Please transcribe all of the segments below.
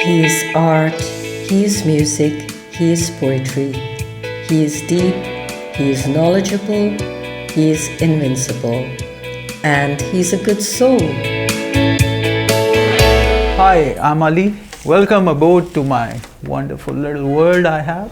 He is art, he is music, he is poetry. He is deep, he is knowledgeable, he is invincible, and he's a good soul. Hi, I'm Ali. Welcome aboard to my wonderful little world I have.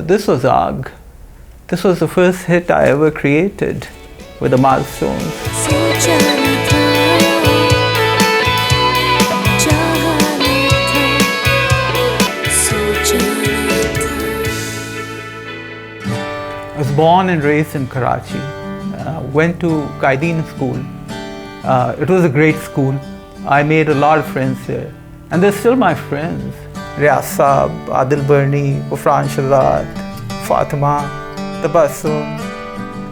This was AG. This was the first hit I ever created with the Milestones. I was born and raised in Karachi. Went to Qaideen school. It was a great school. I made a lot of friends there. And they're still my friends. Riyaz Saab, Adil Barni, Ufran Shazad, Fatima, Tabassum,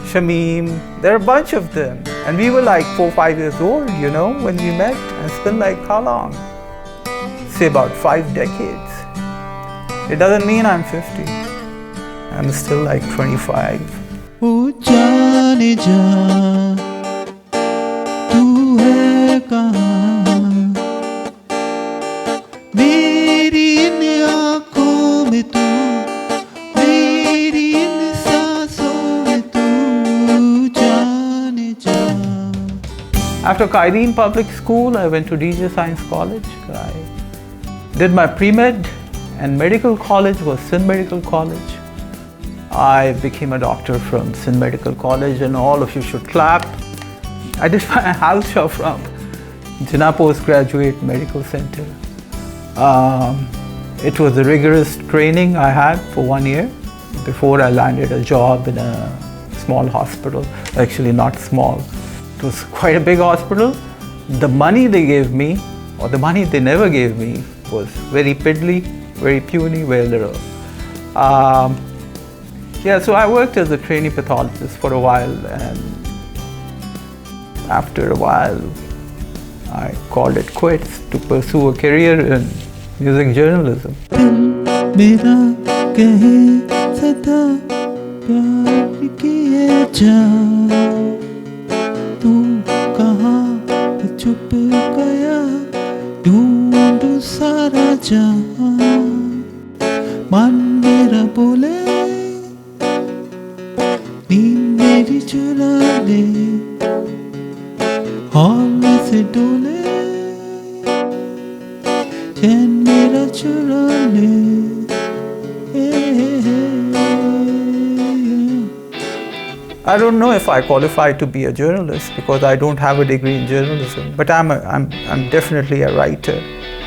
Shamim. There are a bunch of them. And we were like 4 or 5 years old, you know, when we met. And it's been like how long? Say about 5 decades. It doesn't mean I'm 50. I'm still like 25. Oh, jaane jaan, tu hai kahan? Meri in aankhon mein tu, meri in saanson mein tu, jaane jaan. After Qaideen Public School, I went to DJ Science College. I did my pre-med, and medical college was Sindh Medical College. I became a doctor from Sindh Medical College, and all of you should clap. I did my house show from Jinnah Postgraduate Medical Center. It was a rigorous training I had for 1 year before I landed a job in a small hospital. Actually not small, it was quite a big hospital. The money they gave me, or the money they never gave me, was very piddly, very puny, very little. Yeah, so I worked as a trainee pathologist for a while, and after a while I called it quits to pursue a career in music journalism. I don't know if I qualify to be a journalist because I don't have a degree in journalism, but I'm definitely a writer,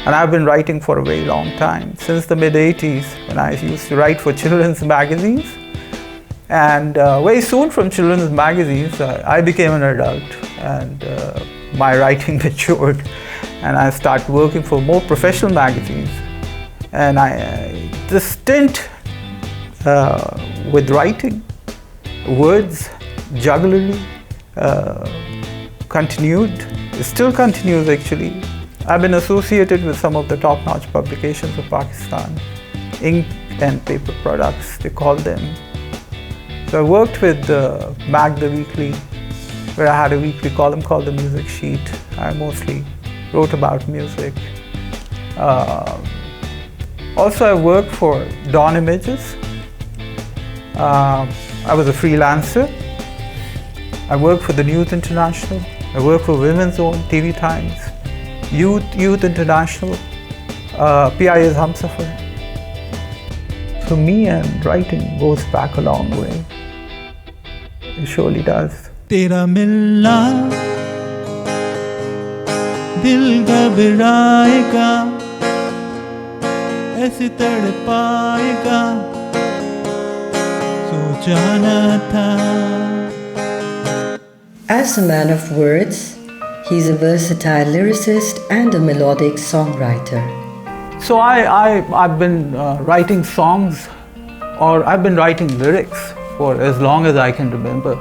and I've been writing for a very long time, since the mid-80s, when I used to write for children's magazines. And very soon from children's magazines, I became an adult, and my writing matured, and I started working for more professional magazines. And the stint with writing, words, jugglery, continued. It still continues actually. I've been associated with some of the top-notch publications of Pakistan, ink and paper products, they call them. So I worked with Mag the Weekly, where I had a weekly column called The Music Sheet. I mostly wrote about music. Also, I worked for Dawn Images. I was a freelancer. I worked for the News International. I worked for Women's Own, TV Times, Youth International, PIA's Humsafar. For me, and writing goes back a long way. It surely does. Tera milna dil ghabrayega, aise tadpayega, sochana tha. As a man of words, He's a versatile lyricist and a melodic songwriter. So I've been writing songs, or I've been writing lyrics for as long as I can remember.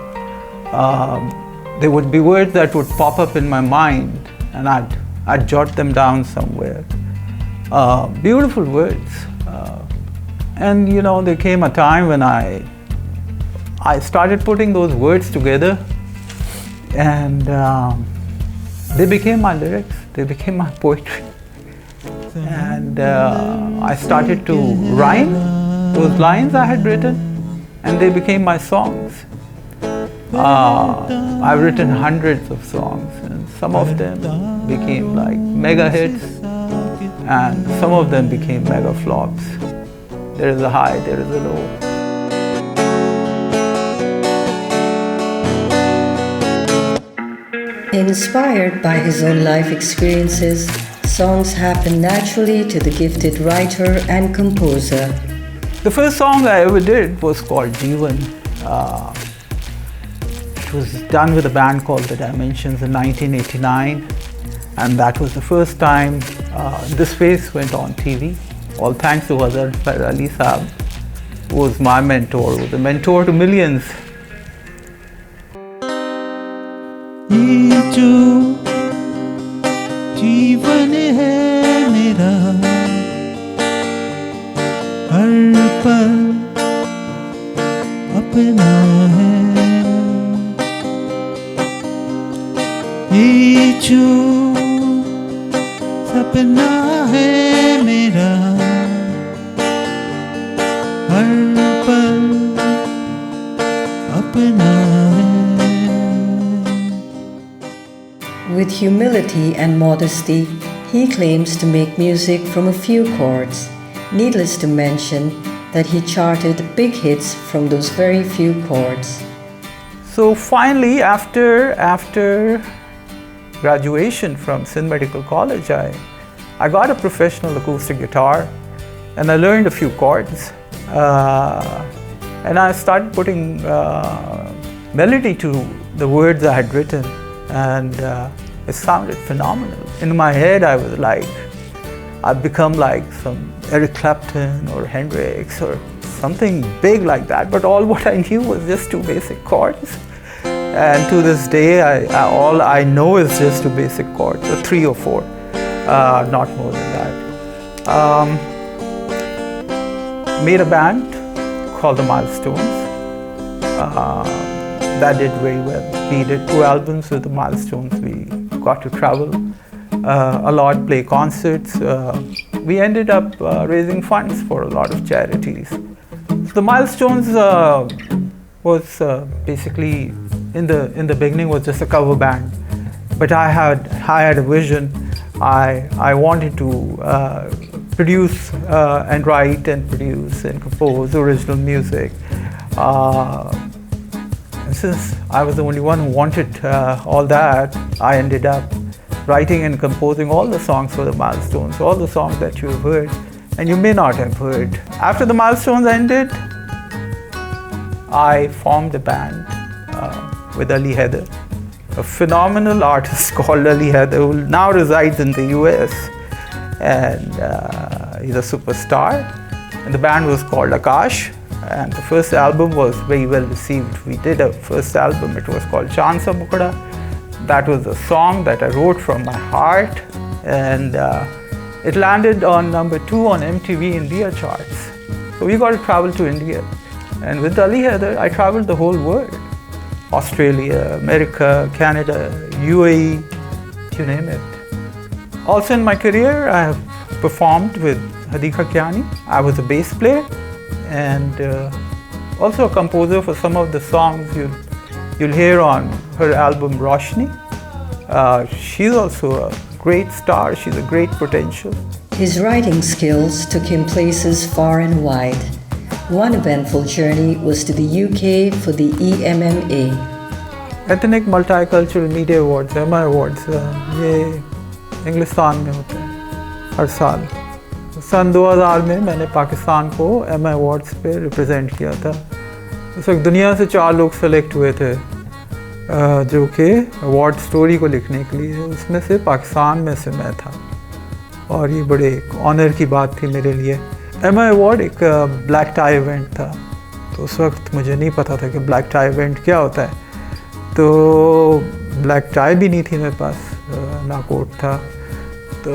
There would be words that would pop up in my mind, and I'd jot them down somewhere. Beautiful words. And you know, there came a time when I started putting those words together, and they became my lyrics, they became my poetry. And I started to rhyme those lines I had written, and they became my songs. I've written hundreds of songs, and some of them became like mega hits, and some of them became mega flops. There is a high, there is a low. Inspired by his own life experiences, songs happen naturally to the gifted writer and composer. The first song I ever did was called Jeevan. It was done with a band called The Dimensions in 1989, and that was the first time this face went on TV. All thanks to Hazar Ali Saab, who was my mentor, was a mentor to millions. ये जो जीवन है मेरा, हर पल अपना है। ये जो सपना है मेरा, हर पल अपना है। With humility and modesty, he claims to make music from a few chords. Needless to mention that he charted big hits from those very few chords. So finally, after graduation from Sindh Medical College, I got a professional acoustic guitar, and I learned a few chords, and I started putting melody to the words I had written, and it sounded phenomenal. In my head, I was like, I've become like some Eric Clapton or Hendrix or something big like that, but all what I knew was just two basic chords. And to this day, all I know is just two basic chords, or three or four, not more than that. Made a band called The Milestones. That did very well. We did 2 albums with The Milestones. We got to travel a lot, play concerts. We ended up raising funds for a lot of charities. So The Milestones was basically, in the beginning, was just a cover band. But I had a vision. I wanted to produce and write and produce and compose original music. And since I was the only one who wanted all that, I ended up writing and composing all the songs for The Milestones, all the songs that you have heard and you may not have heard. After The Milestones ended, I formed a band with Ali Heather, a phenomenal artist called Ali Heather, who now resides in the US, and he's a superstar. And the band was called Akash, and the first album was very well received. We did a first album, it was called Chan Sa Mukda. That was a song that I wrote from my heart, and it landed on number 2 on MTV India charts. So we got to travel to India, and with Ali Heather, I traveled the whole world. Australia, America, Canada, UAE, you name it. Also in my career, I have performed with Hadika Kiani. I was a bass player and also a composer for some of the songs you'll hear on her album Roshni. She's also a great star, she's a great potential. His writing skills took him places far and wide. One eventful journey was to the UK for the EMMA. Ethnic Multicultural Media Awards, MI Awards, ये इंग्लिस्तान में होते हैं हर साल. सन 2000 में मैंने पाकिस्तान को MI Awards पे represent किया था. उस वक्त दुनिया से 4 लोग सेलेक्ट हुए थे जो कि अवार्ड स्टोरी को लिखने के लिए, उसमें से पाकिस्तान में से मैं था और ये बड़े ऑनर की बात थी मेरे लिए। एमा अवार्ड एक ब्लैक टाई इवेंट था, तो उस वक्त मुझे नहीं पता था कि ब्लैक टाई इवेंट क्या होता है, तो ब्लैक टाई भी नहीं थी मेरे पास, ना कोट था। तो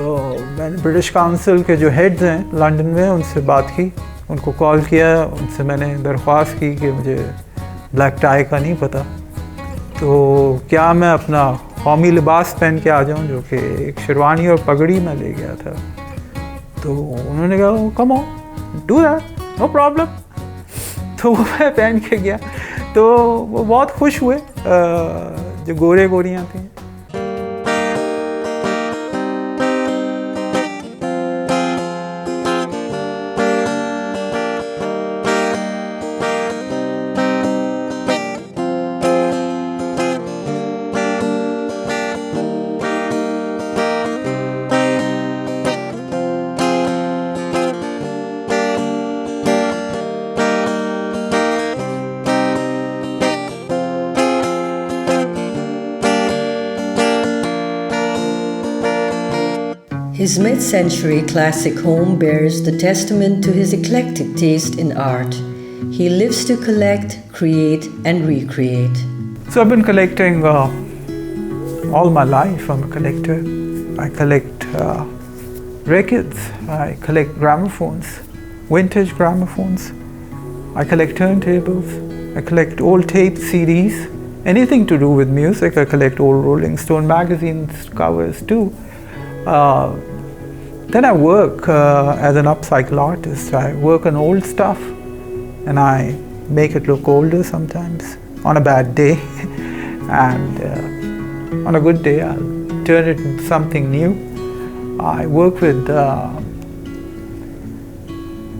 मैंने ब्रिटिश काउंसिल के जो हेड्स हैं लंदन में उनसे बात की, उनको कॉल किया, उनसे मैंने दरख्वास्त की कि मुझे ब्लैक टाई का नहीं पता, तो क्या मैं अपना कौमी लिबास पहन के आ जाऊं, जो कि एक शेरवानी और पगड़ी में ले गया था। तो उन्होंने कहा come on do that, no problem. तो वो मैं पहन के गया, तो वो बहुत खुश हुए जो गोरे गोरियाँ थी। His mid-century classic home bears the testament to his eclectic taste in art. He lives to collect, create, and recreate. So I've been collecting all my life. I'm a collector. I collect records. I collect gramophones, vintage gramophones. I collect turntables. I collect old tape CDs. Anything to do with music. I collect old Rolling Stone magazines covers too. Then I work as an upcycle artist. I work on old stuff and I make it look older sometimes on a bad day, and on a good day I'll turn it into something new. I work with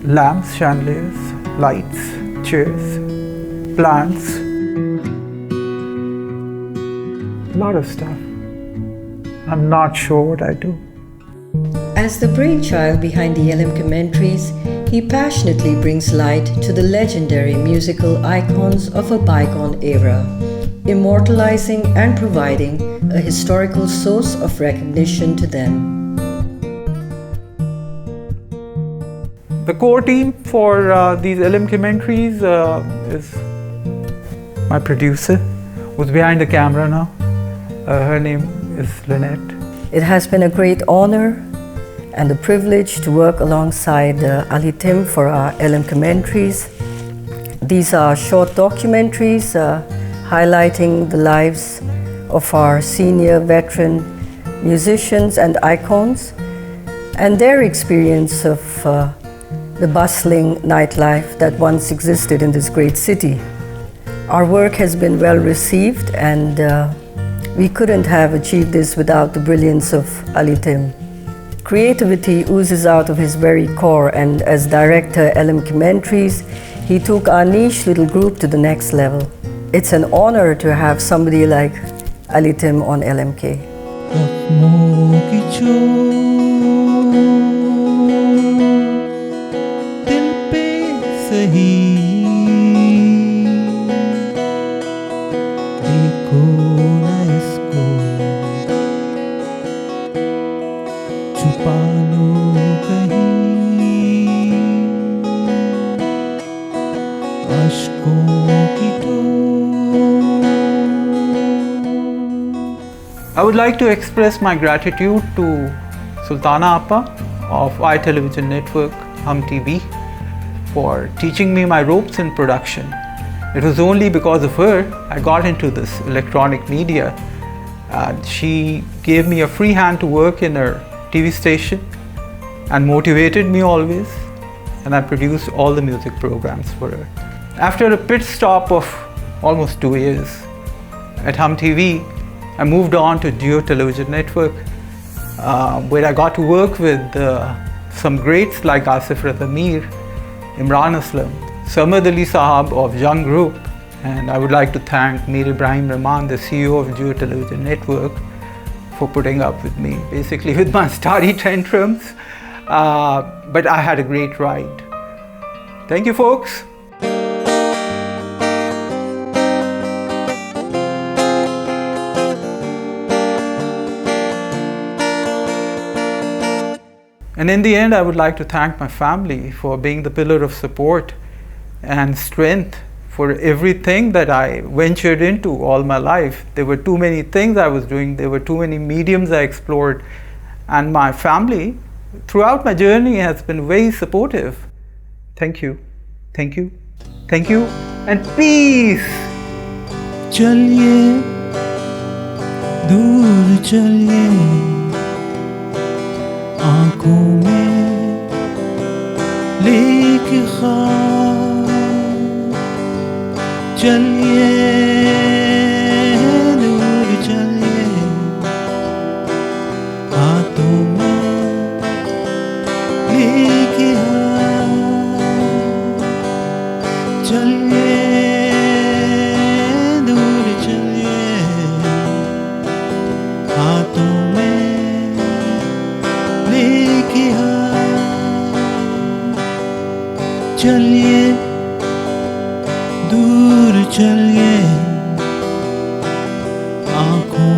lamps, chandeliers, lights, chairs, plants, a lot of stuff. I'm not sure what I do. As the brainchild behind the LMKmentary, he passionately brings light to the legendary musical icons of a bygone era, immortalizing and providing a historical source of recognition to them. The core team for these LMKmentaries is my producer, who's behind the camera now. Her name is Lynette. It has been a great honor and a privilege to work alongside Ali Tim for our LMKmentaries. These are short documentaries highlighting the lives of our senior veteran musicians and icons and their experience of the bustling nightlife that once existed in this great city. Our work has been well received, and we couldn't have achieved this without the brilliance of Ali Tim. Creativity oozes out of his very core, and as director LMKmentaries, he took our niche little group to the next level. It's an honor to have somebody like Ali Tim on LMK. जख्मों की चोट दिल पे सही, देखो ना इसको, छुपा लो कहीं, अश्कों की टोट। I would like to express my gratitude to Sultana Appa of iTelevision Network, Hum TV, for teaching me my ropes in production. It was only because of her I got into this electronic media, and she gave me a free hand to work in her TV station and motivated me always, and I produced all the music programs for her. After a pit stop of almost 2 years at Hum TV, I moved on to Jio Television Network, where I got to work with some greats like Asif Raza Mir, Imran Aslam, Samad Ali Sahab of Young Group, and I would like to thank Mir Ibrahim Rahman, the CEO of Jio Television Network, for putting up with me, basically with my study tantrums, but I had a great ride. Thank you, folks. And in the end, I would like to thank my family for being the pillar of support and strength for everything that I ventured into all my life. There were too many things I was doing, there were too many mediums I explored, and my family throughout my journey has been very supportive. Thank you, thank you, thank you, and peace. चलिए दूर चलिए आँखों में लेके ख्वाब चलिए दूर चलिए हाथों में लेके हाथ चलिए दूर चलिए हाथों में लेके हाथ चलिए दूर चलिए आँखों